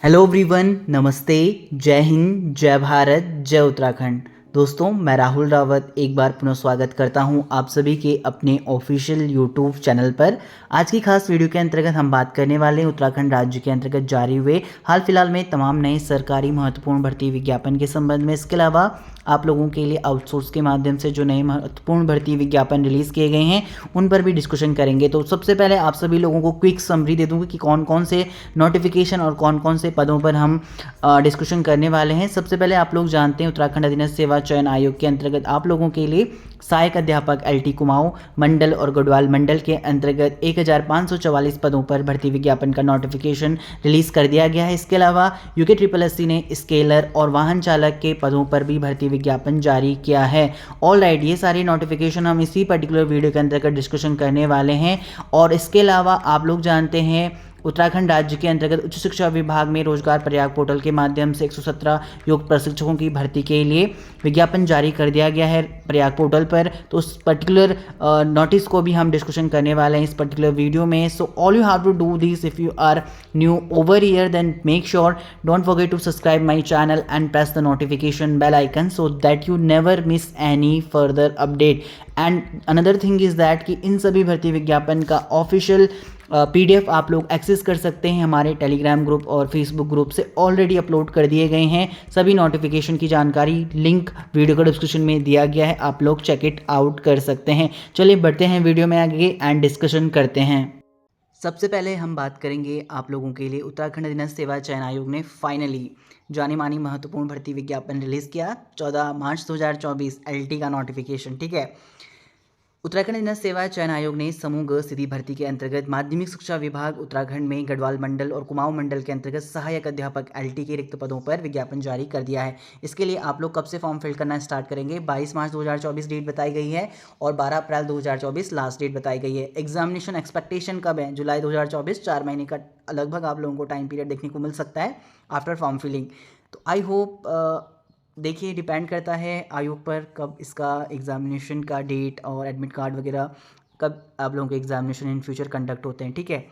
Hello everyone, नमस्ते। जय हिंद, जय भारत, जय उत्तराखंड। दोस्तों, मैं राहुल रावत एक बार पुनः स्वागत करता हूं आप सभी के अपने ऑफिशियल यूट्यूब चैनल पर। आज की खास वीडियो के अंतर्गत हम बात करने वाले हैं उत्तराखंड राज्य के अंतर्गत जारी हुए हाल फिलहाल में तमाम नए सरकारी महत्वपूर्ण भर्ती विज्ञापन के संबंध में। इसके अलावा आप लोगों के लिए आउटसोर्स के माध्यम से जो नए महत्वपूर्ण भर्ती विज्ञापन रिलीज़ किए गए हैं उन पर भी डिस्कशन करेंगे। तो सबसे पहले आप सभी लोगों को क्विक समरी दे दूंगी कि कौन कौन से नोटिफिकेशन और कौन कौन से पदों पर हम डिस्कशन करने वाले हैं। सबसे पहले आप लोग जानते हैं उत्तराखंड अधीनस्थ सेवा चयन आयोग के अंतर्गत आप लोगों के लिए सहायक अध्यापक एलटी कुमाऊं मंडल और गढ़वाल मंडल के अंतर्गत 1544 पदों पर भर्ती विज्ञापन का नोटिफिकेशन रिलीज कर दिया गया है। इसके अलावा यूके ट्रिपल एस सी ने स्केलर और वाहन चालक के पदों पर भी भर्ती विज्ञापन जारी किया है। ऑल राइट, ये सारी नोटिफिकेशन हम इसी पर्टिकुलर वीडियो के अंतर्गत डिस्कशन करने वाले हैं। और इसके अलावा आप लोग जानते हैं उत्तराखंड राज्य के अंतर्गत उच्च शिक्षा विभाग में रोजगार प्रयाग पोर्टल के माध्यम से 117 योग प्रशिक्षकों की भर्ती के लिए विज्ञापन जारी कर दिया गया है प्रयाग पोर्टल पर। तो उस पर्टिकुलर नोटिस को भी हम डिस्कशन करने वाले हैं इस पर्टिकुलर वीडियो में। So all you have to do this if you are new over here, then make sure don't forget to subscribe my channel and press the notification bell icon so that you never miss any further update. And another thing is that कि इन सभी भर्ती विज्ञापन का official PDF आप लोग access कर सकते हैं हमारे टेलीग्राम ग्रुप और फेसबुक ग्रुप से, ऑलरेडी अपलोड कर दिए गए हैं। सभी नोटिफिकेशन की जानकारी लिंक वीडियो का डिस्क्रिप्शन में दिया गया है, आप लोग चेक इट आउट कर सकते हैं। चलिए बढ़ते हैं वीडियो में आगे एंड डिस्कशन करते हैं। सबसे पहले हम बात करेंगे आप लोगों के लिए उत्तराखंड अधीनस्थ सेवा चयन आयोग ने फाइनली जानी मानी महत्वपूर्ण भर्ती विज्ञापन रिलीज़ किया 14 मार्च 2024 एलटी का नोटिफिकेशन। ठीक है, उत्तराखंड अधीनस्थ सेवा चयन आयोग ने समूह ग सीधी भर्ती के अंतर्गत माध्यमिक शिक्षा विभाग उत्तराखंड में गढ़वाल मंडल और कुमाऊं मंडल के अंतर्गत सहायक अध्यापक एलटी के रिक्त पदों पर विज्ञापन जारी कर दिया है। इसके लिए आप लोग कब से फॉर्म फिल करना स्टार्ट करेंगे? 22 मार्च 2024 डेट बताई गई है और 12 अप्रैल 2024 लास्ट डेट बताई गई है। एग्जामिनेशन एक्सपेक्टेशन कब है? जुलाई 2024, 4 महीने का लगभग आप लोगों को टाइम पीरियड देखने को मिल सकता है आफ्टर फॉर्म फिलिंग। तो आई होप देखिए, डिपेंड करता है आयोग पर कब इसका एग्ज़ामिनेशन का डेट और एडमिट कार्ड वगैरह कब आप लोगों के एग्ज़ामिनेशन इन फ्यूचर कंडक्ट होते हैं। ठीक है,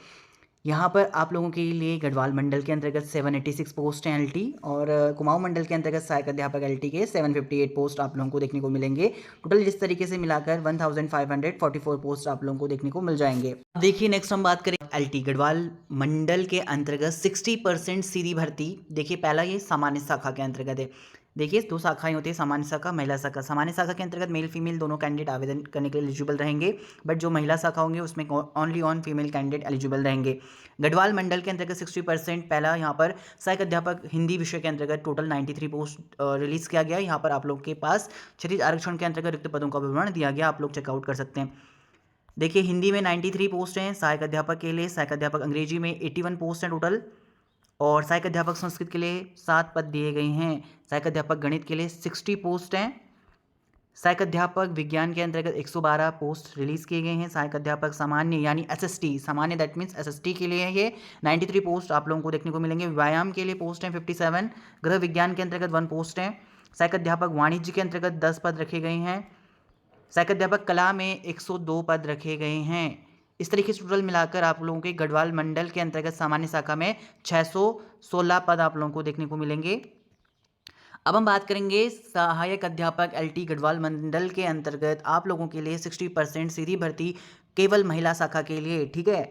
यहाँ पर आप लोगों के लिए गढ़वाल मंडल के अंतर्गत 786 पोस्ट हैं एलटी और कुमाऊं मंडल के अंतर्गत सहायक अध्यापक एलटी के 758 पोस्ट आप लोगों को देखने को मिलेंगे। टोटल जिस तरीके से मिलाकर 1544 पोस्ट आप लोगों को देखने को मिल जाएंगे। देखिए, नेक्स्ट हम बात करें एलटी गढ़वाल मंडल के अंतर्गत 60% सीधी भर्ती। देखिए, पहला ये सामान्य शाखा के अंतर्गत है। देखिए, दो शाखाएं होती है, सामान्य शाखा, महिला शाखा। सामान्य शाखा के अंतर्गत मेल फीमेल दोनों कैंडिडेट आवेदन करने के लिए एलिजिबल रहेंगे, बट जो महिला शाखा होंगे उसमें only on female candidate eligible रहेंगे। गढ़वाल मंडल के अंतर्गत 60% पहला यहाँ पर सहायक अध्यापक हिंदी विषय के अंतर्गत टोटल 93 पोस्ट रिलीज किया गया। यहाँ पर आप लोग के पास क्षैतिज आरक्षण के अंतर्गत रिक्त पदों का विवरण दिया गया, आप लोग चेकआउट कर सकते हैं। देखिए, हिंदी में 93 पोस्ट हैं सहायक अध्यापक के लिए, सहायक अध्यापक अंग्रेजी में 81 पोस्ट हैं टोटल, और सहायक अध्यापक संस्कृत के लिए 7 पद दिए गए हैं। सहायक अध्यापक गणित के लिए 60 पोस्ट हैं। सहायक अध्यापक विज्ञान के अंतर्गत 112 पोस्ट रिलीज किए गए हैं। सहायक अध्यापक सामान्य यानी एसएसटी, सामान्य दैट मीन्स एसएसटी के लिए ये 93 पोस्ट आप लोगों को देखने को मिलेंगे। व्यायाम के लिए पोस्ट हैं 57। गृह विज्ञान के अंतर्गत 1 पोस्ट हैं। सहायक अध्यापक वाणिज्य के अंतर्गत 10 पद रखे गए हैं। सहायक अध्यापक कला में 102 पद रखे गए हैं। इस तरीके से टोटल मिलाकर आप लोगों के गढ़वाल मंडल के अंतर्गत सामान्य शाखा में 616 पद आप लोगों को देखने को मिलेंगे। अब हम बात करेंगे सहायक अध्यापक एलटी गढ़वाल मंडल के अंतर्गत आप लोगों के लिए 60% सीधी भर्ती केवल महिला शाखा के लिए। ठीक है,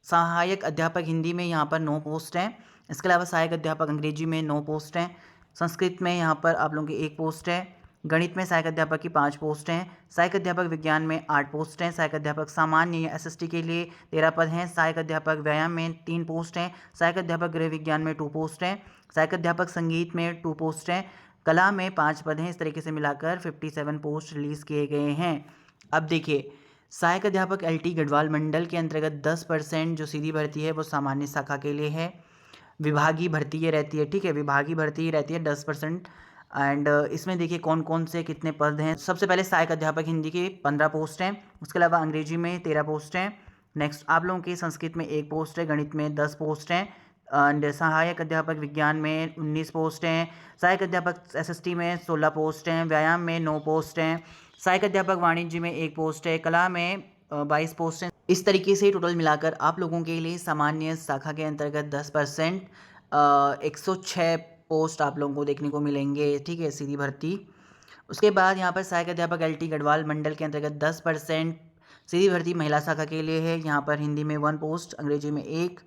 सहायक अध्यापक हिंदी में यहाँ पर 9 पोस्ट हैं। इसके अलावा सहायक अध्यापक अंग्रेजी में 9 पोस्ट हैं। संस्कृत में यहाँ पर आप लोगों की 1 पोस्ट है। गणित में सहायक अध्यापक की 5 पोस्ट हैं। सहायक अध्यापक विज्ञान में 8 पोस्ट हैं। सहायक अध्यापक सामान्य या एसएसटी के लिए 13 पद हैं। सहायक अध्यापक व्यायाम में 3 पोस्ट हैं। सहायक अध्यापक गृह विज्ञान में 2 पोस्ट हैं। सहायक अध्यापक संगीत में 2 पोस्ट हैं। कला में 5 पद हैं। इस तरीके से मिलाकर 57 पोस्ट रिलीज़ किए गए हैं। अब देखिए, सहायक अध्यापक एलटी गढ़वाल मंडल के अंतर्गत 10% जो सीधी भर्ती है वो सामान्य शाखा के लिए है। विभागीय भर्ती ये रहती है। ठीक है, विभागीय भर्ती ये रहती है 10%। एंड इसमें देखिए कौन कौन से कितने पद हैं। सबसे पहले सहायक अध्यापक हिंदी के 15 पोस्ट हैं। उसके अलावा अंग्रेजी में 13 पोस्ट हैं। नेक्स्ट आप लोगों की संस्कृत में 1 पोस्ट है। गणित में 10 पोस्ट हैं। एंड सहायक अध्यापक विज्ञान में 19 पोस्ट हैं। सहायक अध्यापक एसएसटी में 16 पोस्ट हैं। व्यायाम में 9 पोस्ट हैं। सहायक अध्यापक वाणिज्य में 1 पोस्ट है। कला में 22 पोस्ट हैं। इस तरीके से टोटल मिलाकर आप लोगों के लिए सामान्य शाखा के अंतर्गत 10% 106 पोस्ट आप लोगों को देखने को मिलेंगे, ठीक है, सीधी भर्ती। उसके बाद यहाँ पर सहायक अध्यापक एलटी गढ़वाल मंडल के अंतर्गत 10% सीधी भर्ती महिला शाखा के लिए है। यहाँ पर हिंदी में 1 पोस्ट, अंग्रेजी में 1।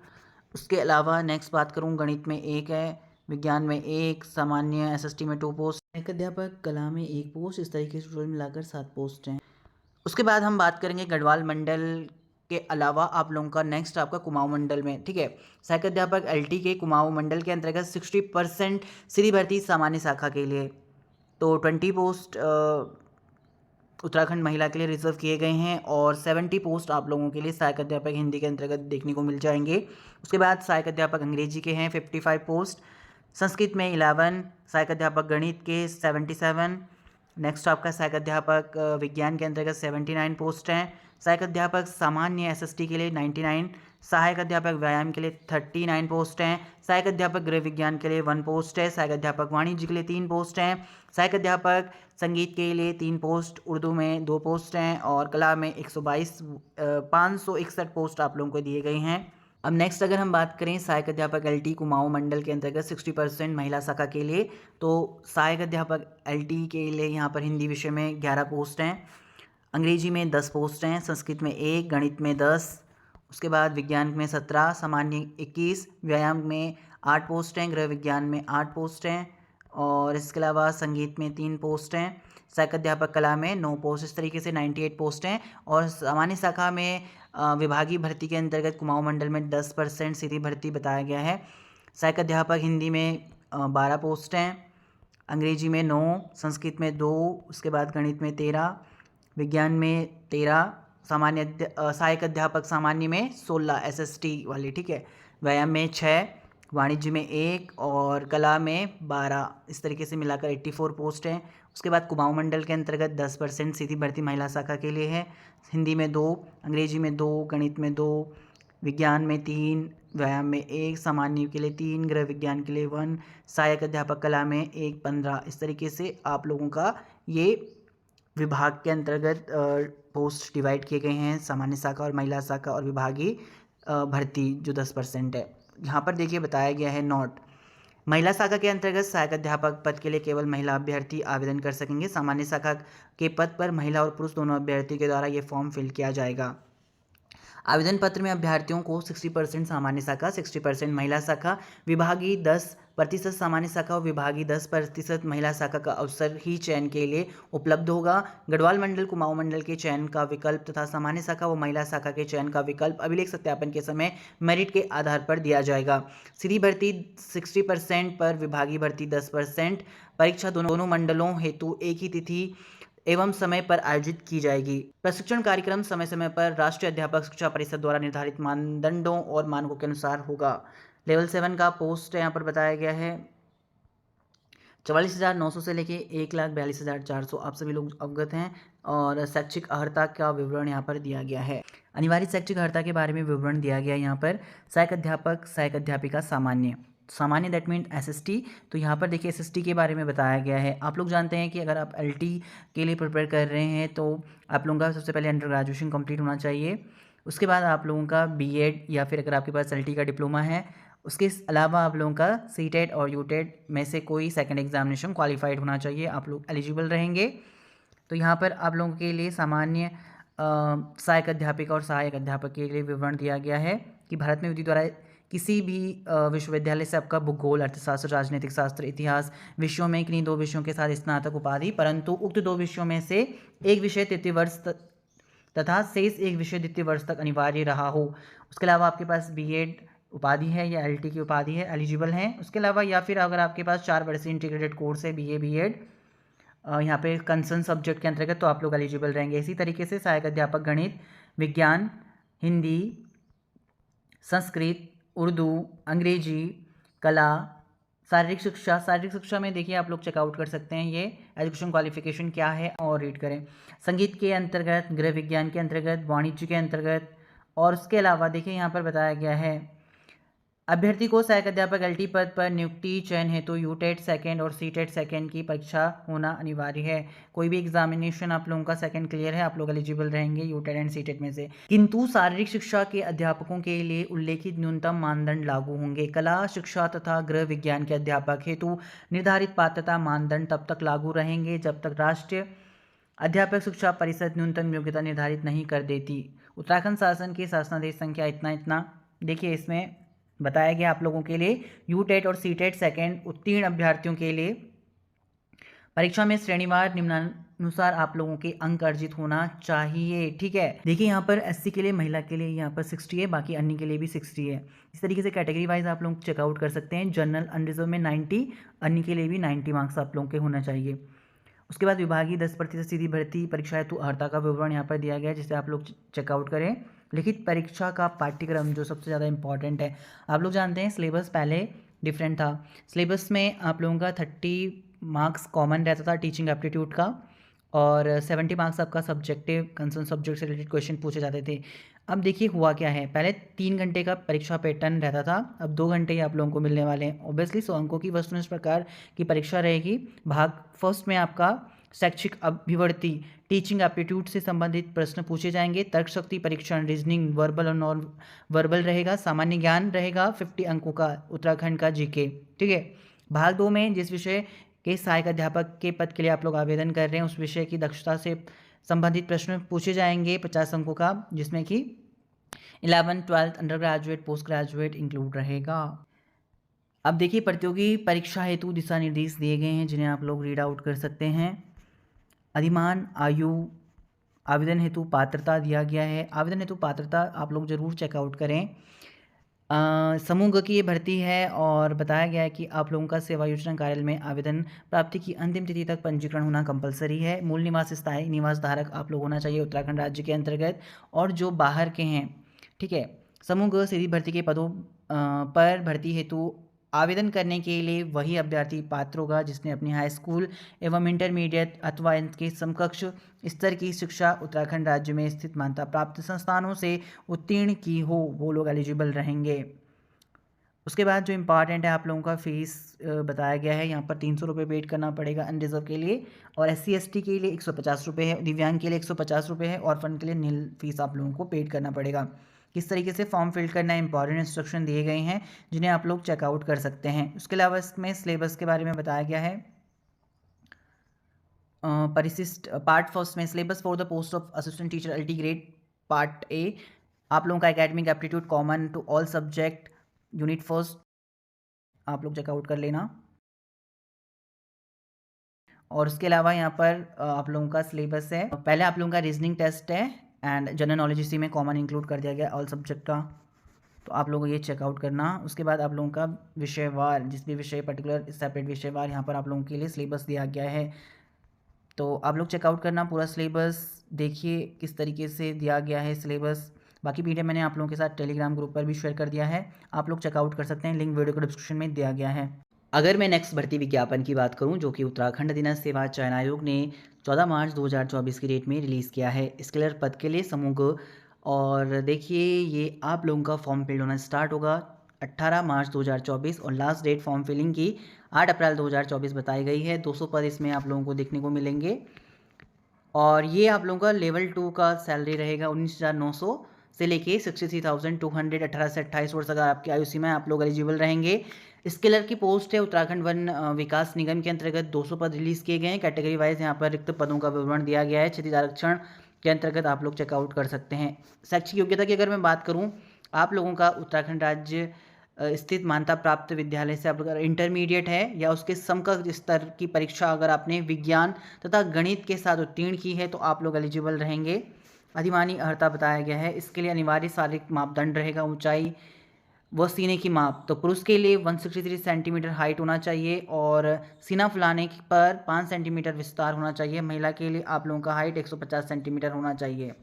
उसके अलावा नेक्स्ट बात करूँ, गणित में 1 है, विज्ञान में 1, सामान्य एसएसटी में 2 पोस्ट, सहायक अध्यापक कला में 1 पोस्ट। इस तरीके से टोटल मिलाकर 7 पोस्ट हैं। उसके बाद हम बात करेंगे गढ़वाल मंडल के अलावा आप लोगों का नेक्स्ट आपका कुमाऊं मंडल में, ठीक है। सहायक अध्यापक एलटी के कुमाऊं मंडल के अंतर्गत 60% सीधी भर्ती सामान्य शाखा के लिए, तो 20 पोस्ट उत्तराखंड महिला के लिए रिजर्व किए गए हैं और 70 पोस्ट आप लोगों के लिए सहायक अध्यापक हिंदी के अंतर्गत देखने को मिल जाएंगे। उसके बाद सहायक अध्यापक अंग्रेजी के हैं 55 पोस्ट, संस्कृत में 11, सहायक अध्यापक गणित के 77। नेक्स्ट आपका सहायक अध्यापक विज्ञान के अंतर्गत 79 पोस्ट हैं। सहायक अध्यापक सामान्य एसएसटी के लिए 99, सहायक अध्यापक व्यायाम के लिए 39 पोस्ट हैं। सहायक अध्यापक गृह विज्ञान के लिए 1 पोस्ट है। सहायक अध्यापक वाणिज्य के लिए 3 पोस्ट हैं। सहायक अध्यापक संगीत के लिए 3 पोस्ट, उर्दू में 2 पोस्ट हैं और कला में 561 पोस्ट आप लोगों को दिए गए हैं। अब नेक्स्ट अगर हम बात करें सहायक अध्यापक एलटी कुमाऊं मंडल के अंतर्गत 60% महिला शाखा के लिए, तो सहायक अध्यापक एलटी के लिए यहाँ पर हिंदी विषय में 11 पोस्ट हैं, अंग्रेजी में 10 पोस्ट हैं, संस्कृत में 1, गणित में 10, उसके बाद विज्ञान में 17, सामान्य 21, व्यायाम में 8 पोस्ट हैं, गृह विज्ञान में 8 पोस्ट हैं और इसके अलावा संगीत में 3 पोस्ट हैं। सहायक अध्यापक कला में 9 पोस्ट, इस तरीके से 98 पोस्ट हैं। और सामान्य शाखा में विभागीय भर्ती के अंतर्गत कुमाऊं मंडल में 10% सीधी भर्ती बताया गया है। सहायक अध्यापक हिंदी में 12 पोस्ट हैं, अंग्रेजी में 9, संस्कृत में 2, उसके बाद गणित में 13, विज्ञान में 13, सहायक अध्यापक सामान्य में 16 एसएसटी वाले, ठीक है, व्यायाम में 6, वाणिज्य में 1 और कला में 12, इस तरीके से मिलाकर 84 पोस्ट हैं। उसके बाद कुमाऊं मंडल के अंतर्गत 10% सीधी भर्ती महिला शाखा के लिए है, हिंदी में 2, अंग्रेजी में 2, गणित में 2, विज्ञान में 3, व्यायाम में 1, सामान्य के लिए 3, गृह विज्ञान के लिए 1, सहायक अध्यापक कला में 1, 15। इस तरीके से आप लोगों का ये विभाग के अंतर्गत पोस्ट डिवाइड किए गए हैं, सामान्य शाखा और महिला शाखा और विभागीय भर्ती जो 10% है। यहाँ पर देखिए बताया गया है नोट, महिला शाखा के अंतर्गत सहायक अध्यापक पद के लिए केवल महिला अभ्यर्थी आवेदन कर सकेंगे। सामान्य शाखा के पद पर महिला और पुरुष दोनों अभ्यर्थी के द्वारा ये फॉर्म फिल किया जाएगा। आवेदन पत्र में अभ्यर्थियों को 60% सामान्य शाखा, 60% महिला शाखा, विभागीय 10% सामान्य शाखा और विभागीय 10% महिला शाखा का अवसर ही चयन के लिए उपलब्ध होगा। गढ़वाल मंडल कुमाऊं मंडल के चयन का विकल्प तथा सामान्य शाखा व महिला शाखा के चयन का विकल्प अभिलेख सत्यापन के समय मेरिट के आधार पर दिया जाएगा। सीधी भर्ती 60% पर विभागीय भर्ती 10%। परीक्षा दोनों मंडलों हेतु एक ही तिथि एवं समय पर आयोजित की जाएगी। प्रशिक्षण कार्यक्रम समय समय पर राष्ट्रीय अध्यापक शिक्षा परिषद द्वारा निर्धारित मानदंडों और मानकों के अनुसार होगा। लेवल 7 का पोस्ट यहाँ पर बताया गया है 44,900 से लेके 1,42,400, आप सभी लोग अवगत हैं। और शैक्षिक अर्हता का विवरण यहाँ पर दिया गया है। अनिवार्य शैक्षिक अर्हता के बारे में विवरण दिया गया है यहाँ पर। सहायक अध्यापक, सहायक अध्यापिका सामान्य दैट मीन एसएसटी। तो यहाँ पर देखिए एसएसटी के बारे में बताया गया है। आप लोग जानते हैं कि अगर आप एलटी के लिए प्रिपेयर कर रहे हैं तो आप लोगों का सबसे पहले अंडर ग्रेजुएशन कंप्लीट होना चाहिए। उसके बाद आप लोगों का बीएड या फिर अगर आपके पास एलटी का डिप्लोमा है, उसके अलावा आप लोगों का सीटेट और यूटेट में से कोई सेकंड एग्जामिनेशन क्वालिफाइड होना चाहिए, आप लोग एलिजिबल रहेंगे। तो यहाँ पर आप लोगों के लिए सामान्य सहायक अध्यापिका और सहायक अध्यापक के लिए विवरण दिया गया है कि भारत में विधि द्वारा किसी भी विश्वविद्यालय से आपका भूगोल, अर्थशास्त्र, राजनीतिक शास्त्र, इतिहास विषयों में किन्हीं 2 विषयों के साथ स्नातक उपाधि, परंतु उक्त 2 विषयों में से एक विषय तृतीय वर्ष तथा शेष एक विषय द्वितीय वर्ष तक अनिवार्य रहा हो। उसके अलावा आपके पास बीएड उपाधि है या एलटी की उपाधि है, एलिजिबल हैं। उसके अलावा या फिर अगर आपके पास 4 वर्षीय इंटीग्रेटेड कोर्स है बीए बीएड यहाँ पे कंसर्न सब्जेक्ट के अंतर्गत, तो आप लोग एलिजिबल रहेंगे। इसी तरीके से सहायक अध्यापक गणित, विज्ञान, हिंदी, संस्कृत, उर्दू, अंग्रेजी, कला, शारीरिक शिक्षा में देखिए आप लोग चेकआउट कर सकते हैं ये एजुकेशन क्वालिफिकेशन क्या है और रीड करें। संगीत के अंतर्गत, गृह विज्ञान के अंतर्गत, वाणिज्य के अंतर्गत और उसके अलावा देखिए यहाँ पर बताया गया है अभ्यर्थी को सहायक अध्यापक एलटी पद पर नियुक्ति चयन हेतु यूटेट सेकंड और सीटेट सेकंड की परीक्षा होना अनिवार्य है। कोई भी एग्जामिनेशन आप लोगों का सेकंड क्लियर है, आप लोग एलिजिबल रहेंगे यूटेट एंड सीटेट में से। किंतु शारीरिक शिक्षा के अध्यापकों के लिए उल्लेखित न्यूनतम मानदंड लागू होंगे। कला शिक्षा तथा गृह विज्ञान के अध्यापक हेतु निर्धारित पात्रता मानदंड तब तक लागू रहेंगे जब तक राष्ट्रीय अध्यापक शिक्षा परिषद न्यूनतम योग्यता निर्धारित नहीं कर देती। उत्तराखंड शासन की शासनादेश संख्या इतना इतना, देखिए इसमें बताया गया आप लोगों के लिए यूटेट और सीटेट सेकंड उत्तीर्ण अभ्यर्थियों के लिए परीक्षा में श्रेणीवार निम्नानुसार आप लोगों के अंक अर्जित होना चाहिए। ठीक है, देखिए यहाँ पर एससी के लिए, महिला के लिए यहाँ पर 60 है, बाकी अन्य के लिए भी 60 है। इस तरीके से कैटेगरी वाइज आप लोग चेकआउट कर सकते हैं। जनरल अनरिजर्व में 90, अन्य के लिए भी 90 मार्क्स आप लोगों के होना चाहिए। उसके बाद विभागीय 10% सीधी भर्ती परीक्षा हेतु अर्हता का विवरण यहाँ पर दिया गया है, जिसे आप लोग चेकआउट करें। लिखित परीक्षा का पाठ्यक्रम जो सबसे ज़्यादा इंपॉर्टेंट है, आप लोग जानते हैं सिलेबस पहले डिफरेंट था। सिलेबस में आप लोगों का 30 मार्क्स कॉमन रहता था टीचिंग एप्टीट्यूड का, और 70 मार्क्स आपका सब्जेक्टिव कंसर्न सब्जेक्ट से रिलेटेड क्वेश्चन पूछे जाते थे। अब देखिए हुआ क्या है, पहले 3 घंटे का परीक्षा पैटर्न रहता था, अब 2 घंटे ही आप लोगों को मिलने वाले हैं। ऑब्वियसली 100 अंकों की वस्तुनिष्ठ प्रकार की परीक्षा रहेगी। भाग फर्स्ट में आपका शैक्षिक अभिवृत्ति टीचिंग एप्टीट्यूड से संबंधित प्रश्न पूछे जाएंगे। तर्क शक्ति परीक्षण रीजनिंग वर्बल और नॉन वर्बल रहेगा। सामान्य ज्ञान रहेगा 50 अंकों का, उत्तराखंड का जीके। ठीक है, भाग 2 में जिस विषय के सहायक अध्यापक के पद के लिए आप लोग आवेदन कर रहे हैं उस विषय की दक्षता से संबंधित प्रश्न पूछे जाएंगे 50 अंकों का, जिसमें कि 11th 12th under graduate post graduate include रहेगा। अब देखिए प्रतियोगी परीक्षा हेतु दिशा निर्देश दिए गए हैं, जिन्हें आप लोग रीड आउट कर सकते हैं। अधिमान आयु आवेदन हेतु पात्रता दिया गया है। आवेदन हेतु पात्रता आप लोग जरूर चेकआउट करें। समूह की ये भर्ती है और बताया गया है कि आप लोगों का सेवा योजना कार्यालय में आवेदन प्राप्ति की अंतिम तिथि तक पंजीकरण होना कंपलसरी है। मूल निवास स्थायी निवास धारक आप लोग होना चाहिए उत्तराखंड राज्य के अंतर्गत, और जो बाहर के हैं। ठीक है, समूह सीधी भर्ती के पदों पर भर्ती हेतु आवेदन करने के लिए वही अभ्यर्थी पात्र होगा जिसने अपनी हाई स्कूल एवं इंटरमीडिएट अथवा इनके समकक्ष स्तर की शिक्षा उत्तराखंड राज्य में स्थित मान्यता प्राप्त संस्थानों से उत्तीर्ण की हो, वो लोग एलिजिबल रहेंगे। उसके बाद जो इम्पॉर्टेंट है आप लोगों का फीस बताया गया है, यहाँ पर 300 रुपये पेड करना पड़ेगा अनरिजर्व के लिए, और SC/ST के लिए 150 रुपये है, दिव्यांग के लिए 150 रुपये है, ऑर्फन के लिए नील फीस आप लोगों को पेड करना पड़ेगा। किस तरीके से फॉर्म फिल करना है इंपॉर्टेंट इंस्ट्रक्शन दिए गए हैं, जिन्हें आप लोग चेकआउट कर सकते हैं। उसके अलावा इसमें सिलेबस के बारे में बताया गया है। परिशिष्ट पार्ट फर्स्ट में syllabus for the post of assistant teacher LT grade part A, आप लोगों का academic aptitude common to all subject unit first आप लोग चेकआउट कर लेना। और उसके अलावा यहाँ पर आप लोगों का सिलेबस है, पहले आप लोगों का रीजनिंग टेस्ट है एंड जनरल नॉलेज इसी में कॉमन इंक्लूड कर दिया गया ऑल सब्जेक्ट का, तो आप लोगों को ये चेकआउट करना। उसके बाद आप लोगों का विषयवार, जिस भी विषय पर्टिकुलर सेपरेट विषयवार यहाँ पर आप लोगों के लिए सिलेबस दिया गया है, तो आप लोग चेकआउट करना पूरा सिलेबस। देखिए किस तरीके से दिया गया है सिलेबस। बाकी PDF मैंने आप लोगों के साथ टेलीग्राम ग्रुप पर भी शेयर कर दिया है, आप लोग चेकआउट कर सकते हैं, लिंक वीडियो को डिस्क्रिप्शन में दिया गया है। अगर मैं नेक्स्ट भर्ती विज्ञापन की बात करूं, जो कि उत्तराखंड अधीनस्थ सेवा चयन आयोग ने 14 मार्च 2024 की डेट में रिलीज़ किया है स्कलर पद के लिए समूह को, और देखिए ये आप लोगों का फॉर्म फिल होना स्टार्ट होगा 18 मार्च 2024 और लास्ट डेट फॉर्म फिलिंग की 8 अप्रैल 2024 बताई गई है। 200 पद इसमें आप लोगों को देखने को मिलेंगे, और ये आप लोगों का लेवल 2 का सैलरी रहेगा 19,900 से लेके 63,200। 18 से 28 वर्ष अगर आपकी आयु सीमा है आप लोग एलिजिबल रहेंगे। स्किलर की पोस्ट है उत्तराखंड वन विकास निगम के अंतर्गत 200 पद रिलीज़ किए गए हैं। कैटेगरी वाइज यहाँ पर रिक्त पदों का विवरण दिया गया है, क्षतिज आरक्षण के अंतर्गत आप लोग चेकआउट कर सकते हैं। शैक्षिक योग्यता की अगर मैं बात करूँ, आप लोगों का उत्तराखंड राज्य स्थित मान्यता प्राप्त विद्यालय से आप अगर इंटरमीडिएट है या उसके समकक्ष स्तर की परीक्षा अगर आपने विज्ञान तथा गणित के साथ उत्तीर्ण की है तो आप लोग एलिजिबल रहेंगे। अधिमानी अर्हता बताया गया है, इसके लिए अनिवार्य शारीरिक मापदंड रहेगा ऊंचाई व सीने की माप। तो पुरुष के लिए 163 सेंटीमीटर हाइट होना चाहिए और सीना फुलाने पर 5 सेंटीमीटर विस्तार होना चाहिए। महिला के लिए आप लोगों का हाइट 150 सेंटीमीटर होना चाहिए।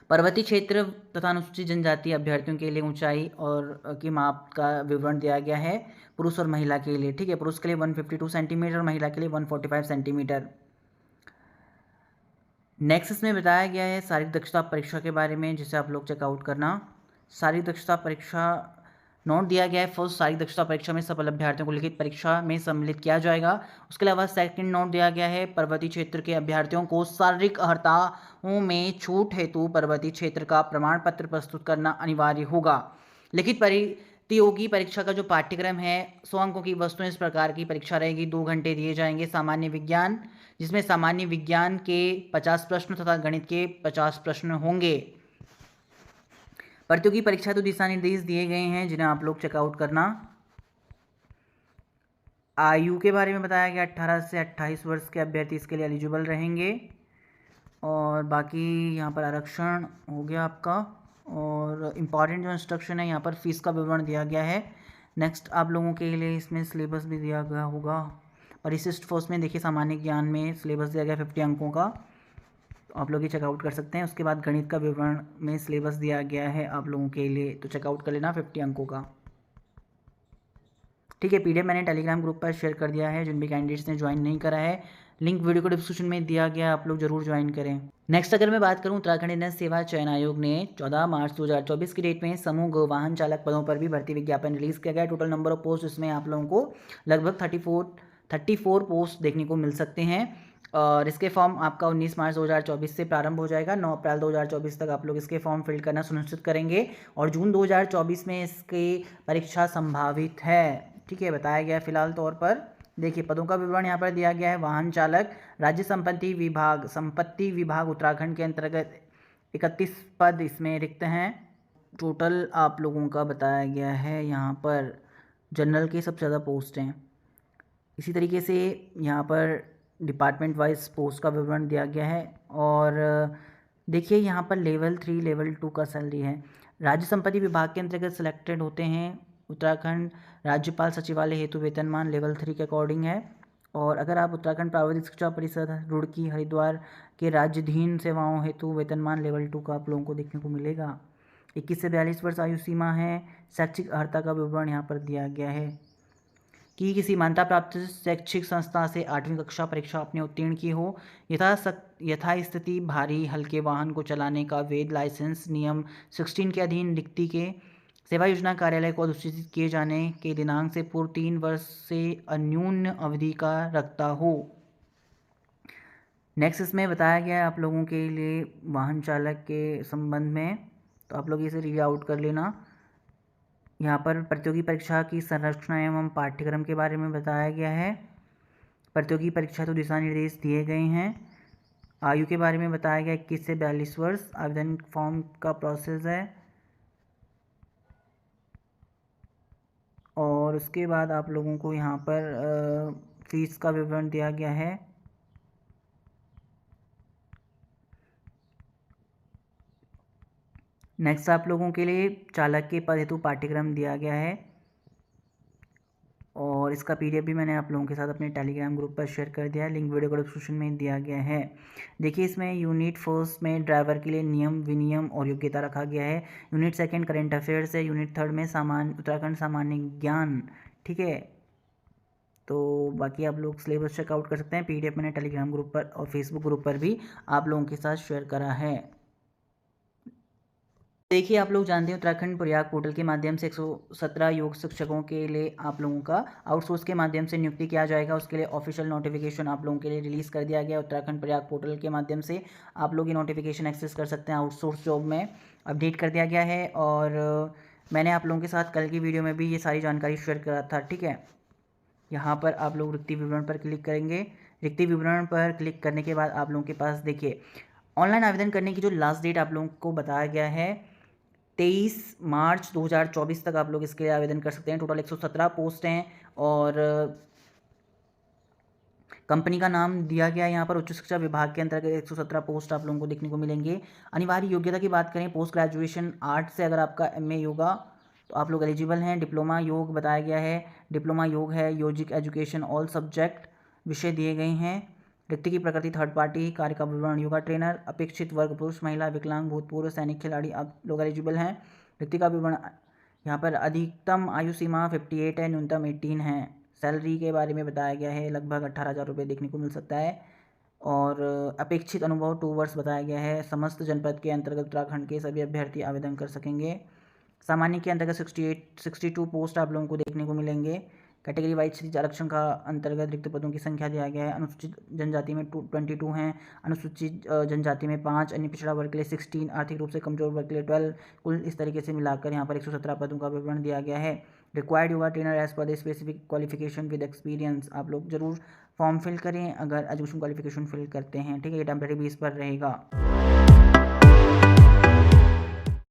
पर्वतीय क्षेत्र तथा अनुसूचित जनजाति अभ्यर्थियों के लिए ऊंचाई और की माप का विवरण दिया गया है पुरुष और महिला के लिए। ठीक है, पुरुष के लिए 152 सेंटीमीटर, महिला के लिए 145 सेंटीमीटर। नेक्स्ट इसमें बताया गया है शारीरिक दक्षता परीक्षा के बारे में, जिसे आप लोग चेकआउट करना। शारीरिक दक्षता परीक्षा नोट दिया गया है फर्स्ट शारीरिक दक्षता परीक्षा में सफल अभ्यर्थियों को लिखित परीक्षा में सम्मिलित किया जाएगा। उसके अलावा सेकंड नोट दिया गया है पर्वतीय क्षेत्र के अभ्यर्थियों को शारीरिक अर्हताओं में छूट हेतु पर्वतीय क्षेत्र का प्रमाण पत्र प्रस्तुत करना अनिवार्य होगा। लिखित प्रतियोगी परीक्षा का जो पाठ्यक्रम है 100 अंकों की वस्तुएं इस प्रकार की परीक्षा रहेगी। 2 घंटे दिए जाएंगे। सामान्य विज्ञान, जिसमें सामान्य विज्ञान के 50 प्रश्न तथा गणित के 50 प्रश्न होंगे। प्रतियोगी परीक्षा तो दिशा निर्देश दिए गए हैं जिन्हें आप लोग चेकआउट करना। आयु के बारे में बताया गया 18 से 28 वर्ष के अभ्यर्थी इसके लिए एलिजिबल रहेंगे। और बाकी यहाँ पर आरक्षण हो गया आपका। और इम्पॉर्टेंट जो इंस्ट्रक्शन है यहाँ पर फीस का विवरण दिया गया है। नेक्स्ट आप लोगों के लिए इसमें सिलेबस भी दिया गया होगा। परिशिष्ट फोर्स में देखिए सामान्य ज्ञान में सिलेबस दिया गया 50 अंकों का, तो आप लोग ये चेकआउट कर सकते हैं। उसके बाद गणित का विवरण में सिलेबस दिया गया है आप लोगों के लिए, तो चेकआउट कर लेना 50 अंकों का। ठीक है, पीडीएफ मैंने टेलीग्राम ग्रुप पर शेयर कर दिया है। जिन भी कैंडिडेट्स ने ज्वाइन नहीं करा है, लिंक वीडियो को डिस्क्रिप्शन में दिया गया, आप लोग जरूर ज्वाइन करें। नेक्स्ट अगर मैं बात करूं, उत्तराखंड इंधन सेवा चयन आयोग ने 14 मार्च 2024 की डेट में समूह गो वाहन चालक पदों पर भी भर्ती विज्ञापन रिलीज किया गया। टोटल नंबर ऑफ पोस्ट इसमें आप लोगों को लगभग 34 पोस्ट देखने को मिल सकते हैं। और इसके फॉर्म आपका 19 मार्च 2024 से प्रारंभ हो जाएगा। 9 अप्रैल 2024 तक आप लोग इसके फॉर्म फिल करना सुनिश्चित करेंगे और जून 2024 में इसकी परीक्षा संभावित है। ठीक है, बताया गया फिलहाल तौर पर। देखिए पदों का विवरण यहाँ पर दिया गया है। वाहन चालक, राज्य संपत्ति विभाग उत्तराखंड के अंतर्गत 31 पद इसमें रिक्त हैं। टोटल आप लोगों का बताया गया है यहाँ पर जनरल के सबसे ज़्यादा पोस्ट हैं। इसी तरीके से यहाँ पर डिपार्टमेंट वाइज पोस्ट का विवरण दिया गया है। और देखिए यहाँ पर लेवल 3 लेवल 2 का सैलरी है। राज्य संपत्ति विभाग के अंतर्गत सिलेक्टेड होते हैं उत्तराखंड राज्यपाल सचिवालय हेतु वेतनमान लेवल 3 के अकॉर्डिंग है। और अगर आप उत्तराखंड प्राविधिक शिक्षा परिषद रुड़की हरिद्वार के राज्याधीन सेवाओं हेतु वेतनमान लेवल 2 का आप लोगों को देखने को मिलेगा। 21 से 42 वर्ष आयु सीमा है। शैक्षिक अर्हता का विवरण यहाँ पर दिया गया है कि किसी मान्यता प्राप्त शैक्षिक संस्था से 8वीं कक्षा परीक्षा आपने उत्तीर्ण की हो, यथास्थिति भारी हल्के वाहन को चलाने का वैध लाइसेंस नियम 16 के अधीन रिक्ति के सेवा योजना कार्यालय को अधिसूचित किए जाने के दिनांक से पूर्व 3 वर्ष से अन्यून अवधि का रखता हो। नेक्स्ट इसमें बताया गया है आप लोगों के लिए वाहन चालक के संबंध में, तो आप लोग इसे रीड आउट कर लेना। यहाँ पर प्रतियोगी परीक्षा की संरचना एवं पाठ्यक्रम के बारे में बताया गया है। प्रतियोगी परीक्षा तो दिशा निर्देश दिए गए हैं। आयु के बारे में बताया गया 21 से 42 वर्ष। आवेदन फॉर्म का प्रोसेस है। और उसके बाद आप लोगों को यहाँ पर फीस का विवरण दिया गया है। नेक्स्ट आप लोगों के लिए चालक के पद हेतु पाठ्यक्रम दिया गया है और इसका पीडीएफ भी मैंने आप लोगों के साथ अपने टेलीग्राम ग्रुप पर शेयर कर दिया है। लिंक वीडियो को डिस्क्रिप्शन में दिया गया है। देखिए इसमें यूनिट फर्स्ट में ड्राइवर के लिए नियम विनियम और योग्यता रखा गया है। यूनिट सेकंड करंट अफेयर्स है। यूनिट थर्ड में उत्तराखंड सामान्य ज्ञान। ठीक है, तो बाकी आप लोग सिलेबस चेकआउट कर सकते हैं। पीडीएफ मैंने टेलीग्राम ग्रुप पर और फेसबुक ग्रुप पर भी आप लोगों के साथ शेयर करा है। देखिए आप लोग जानते हैं उत्तराखंड प्रयाग पोर्टल के माध्यम से 117 योग शिक्षकों के लिए आप लोगों का आउटसोर्स के माध्यम से नियुक्ति किया जाएगा। उसके लिए ऑफिशियल नोटिफिकेशन आप लोगों के लिए रिलीज़ कर दिया गया। उत्तराखंड प्रयाग पोर्टल के माध्यम से आप लोग ये नोटिफिकेशन एक्सेस कर सकते हैं। आउटसोर्स जॉब में अपडेट कर दिया गया है और मैंने आप लोगों के साथ कल की वीडियो में भी ये सारी जानकारी शेयर करा था। ठीक है, यहाँ पर आप लोग रिक्ति विवरण पर क्लिक करेंगे। रिक्ति विवरण पर क्लिक करने के बाद आप लोगों के पास देखिए ऑनलाइन आवेदन करने की जो लास्ट डेट आप लोगों को बताया गया है 23 मार्च 2024 तक आप लोग इसके लिए आवेदन कर सकते हैं। टोटल 117 पोस्ट हैं और कंपनी का नाम दिया गया है यहाँ पर उच्च शिक्षा विभाग के अंतर्गत 117 पोस्ट आप लोगों को देखने को मिलेंगे। अनिवार्य योग्यता की बात करें, पोस्ट ग्रेजुएशन आर्ट से अगर आपका एमए योगा तो आप लोग एलिजिबल हैं। डिप्लोमा योग बताया गया है, डिप्लोमा योग है। योजिक एजुकेशन ऑल सब्जेक्ट विषय दिए गए हैं। रिक्ति की प्रकृति थर्ड पार्टी। कार्य का विवरण योगा ट्रेनर। अपेक्षित वर्ग पुरुष महिला विकलांग भूतपूर्व सैनिक खिलाड़ी आप लोग एलिजिबल हैं। रिक्ति का विवरण यहाँ पर अधिकतम आयु सीमा 58 है, न्यूनतम 18 है। सैलरी के बारे में बताया गया है लगभग 18,000 रुपये देखने को मिल सकता है। और अपेक्षित अनुभव 2 वर्ष बताया गया है। समस्त जनपद के अंतर्गत उत्तराखंड के सभी अभ्यर्थी आवेदन कर सकेंगे। सामान्य के अंतर्गत 62 पोस्ट आप लोगों को देखने को मिलेंगे। कैटेगरी वाइज क्षितिज आरक्षण का अंतर्गत रिक्त पदों की संख्या दिया गया है। अनुसूचित जनजाति में 22 हैं, अनुसूचित जनजाति में 5, अन्य पिछड़ा वर्ग के लिए 16, आर्थिक रूप से कमजोर वर्ग के लिए 12, कुल इस तरीके से मिलाकर यहाँ पर 117 पदों का विवरण दिया गया है। Required yoga trainer as per the specific qualification with experience, आप लोग जरूर फॉर्म फिल करें अगर एजुकेशन क्वालिफिकेशन फिल करते हैं, ठीक है। ये टेम्परेरी बेस पर रहेगा।